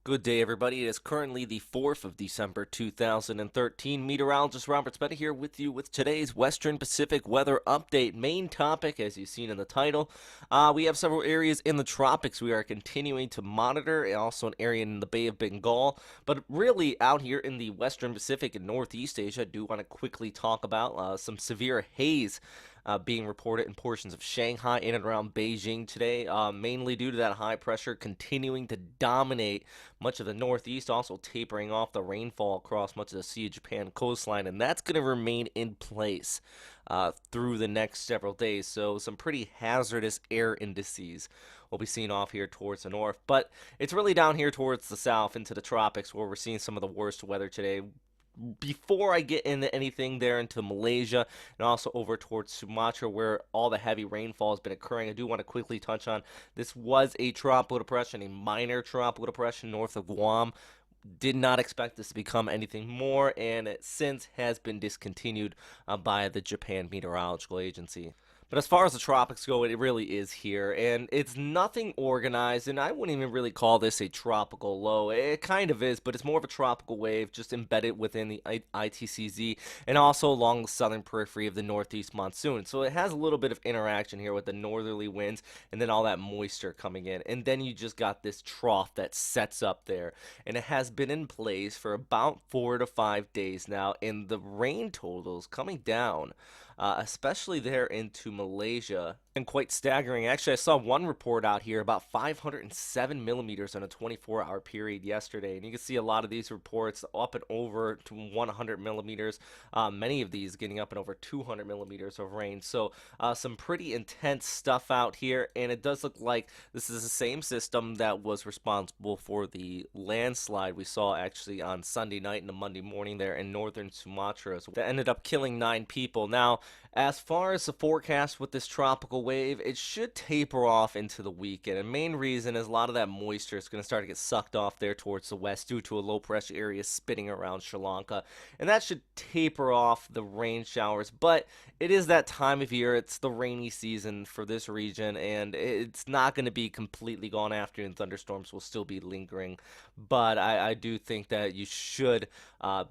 Good day, everybody. It is currently the 4th of December, 2013. Meteorologist Robert Spetta here with you with today's Western Pacific weather update. Main topic, as you've seen in the title, we have several areas in the tropics we are continuing to monitor, and also an area in the Bay of Bengal. But really, out here in the Western Pacific and Northeast Asia, I do want to quickly talk about some severe haze being reported in portions of Shanghai in and around Beijing today, mainly due to that high pressure continuing to dominate much of the Northeast, also tapering off the rainfall across much of the Sea of Japan coastline, and that's going to remain in place through the next several days. So some pretty hazardous air indices we'll be seeing off here towards the north, but it's really down here towards the south into the tropics where we're seeing some of the worst weather today. Before I get into anything there into Malaysia and also over towards Sumatra where all the heavy rainfall has been occurring, I do want to quickly touch on this was a tropical depression, a minor tropical depression north of Guam. Did not expect this to become anything more, and it since has been discontinued by the Japan Meteorological Agency. But as far as the tropics go, it really is here, and it's nothing organized, and I wouldn't even really call this a tropical low. It kind of is, but it's more of a tropical wave just embedded within the ITCZ and also along the southern periphery of the northeast monsoon. So it has a little bit of interaction here with the northerly winds and then all that moisture coming in. And then you just got this trough that sets up there, and it has been in place for about 4 to 5 days now, and the rain totals coming down. Especially there into Malaysia, and quite staggering. Actually, I saw one report out here about 507 millimeters in a 24-hour period yesterday, and you can see a lot of these reports up and over to 100 millimeters. Many of these getting up and over 200 millimeters of rain. So some pretty intense stuff out here, and it does look like this is the same system that was responsible for the landslide we saw actually on Sunday night and a Monday morning there in northern Sumatra that ended up killing 9 people. Now, as far as the forecast with this tropical wave, it should taper off into the weekend. And main reason is a lot of that moisture is going to start to get sucked off there towards the west due to a low pressure area spinning around Sri Lanka. And that should taper off the rain showers. But it is that time of year. It's the rainy season for this region, and it's not going to be completely gone. Afternoon thunderstorms will still be lingering. But I do think that you should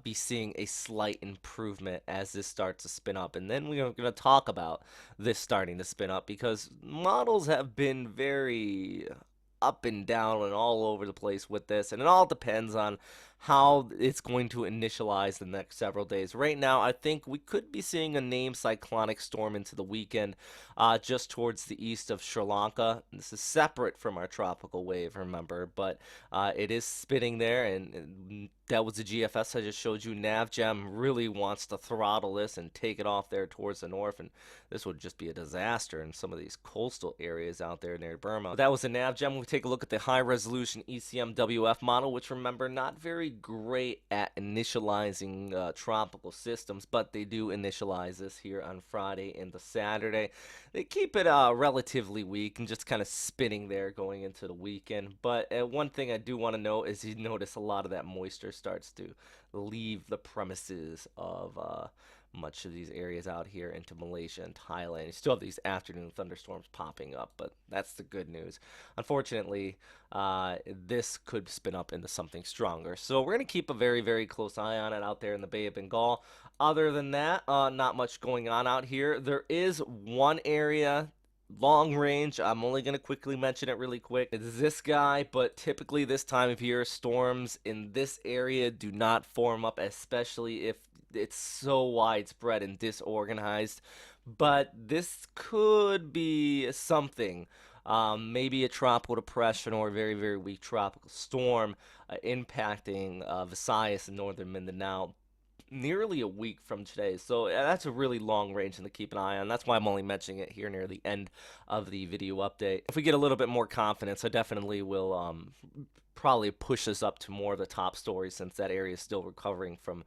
be seeing a slight improvement as this starts to spin up. And then we're going to talk about this starting to spin up because models have been very up and down and all over the place with this, and it all depends on how it's going to initialize the next several days. Right now, I think we could be seeing a named cyclonic storm into the weekend just towards the east of Sri Lanka. This is separate from our tropical wave, remember, but it is spinning there, and that was the GFS I just showed you. NavGem really wants to throttle this and take it off there towards the north, and this would just be a disaster in some of these coastal areas out there near Burma. But that was the NavGem. We take a look at the high-resolution ECMWF model, which, remember, not very great at initializing tropical systems, but they do initialize this here on Friday into Saturday. They keep it relatively weak and just kind of spinning there going into the weekend. But one thing I do want to note is you notice a lot of that moisture starts to leave the premises of much of these areas out here into Malaysia and Thailand. You still have these afternoon thunderstorms popping up, but that's the good news. Unfortunately, this could spin up into something stronger. So we're going to keep a very, very close eye on it out there in the Bay of Bengal. Other than that, not much going on out here. There is one area long range. I'm only going to quickly mention it really quick. It's this guy, but typically this time of year, storms in this area do not form up, especially if it's so widespread and disorganized. But this could be something. Maybe a tropical depression or a very, very weak tropical storm impacting Visayas and northern Mindanao nearly a week from today. So that's a really long range thing to keep an eye on. That's why I'm only mentioning it here near the end of the video update. If we get a little bit more confidence, I definitely will probably push us up to more of the top stories since that area is still recovering from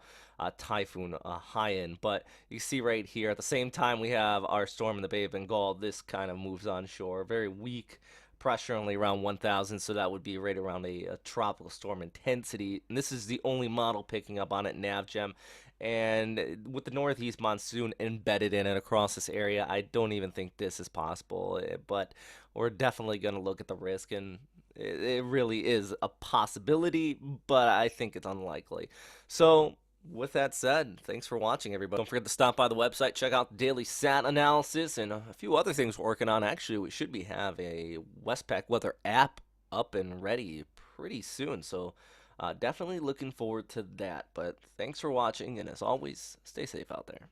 Typhoon Haiyan. But you see right here, at the same time we have our storm in the Bay of Bengal, this kind of moves on shore. Very weak pressure, only around 1,000, so that would be right around a tropical storm intensity. And this is the only model picking up on it, NavGem. And with the northeast monsoon embedded in it across this area, I don't even think this is possible. But we're definitely going to look at the risk, and It really is a possibility, but I think it's unlikely. So, with that said, thanks for watching, everybody. Don't forget to stop by the website, check out the daily SAT analysis, and a few other things we're working on. Actually, we should have a Westpac weather app up and ready pretty soon, so definitely looking forward to that. But thanks for watching, and as always, stay safe out there.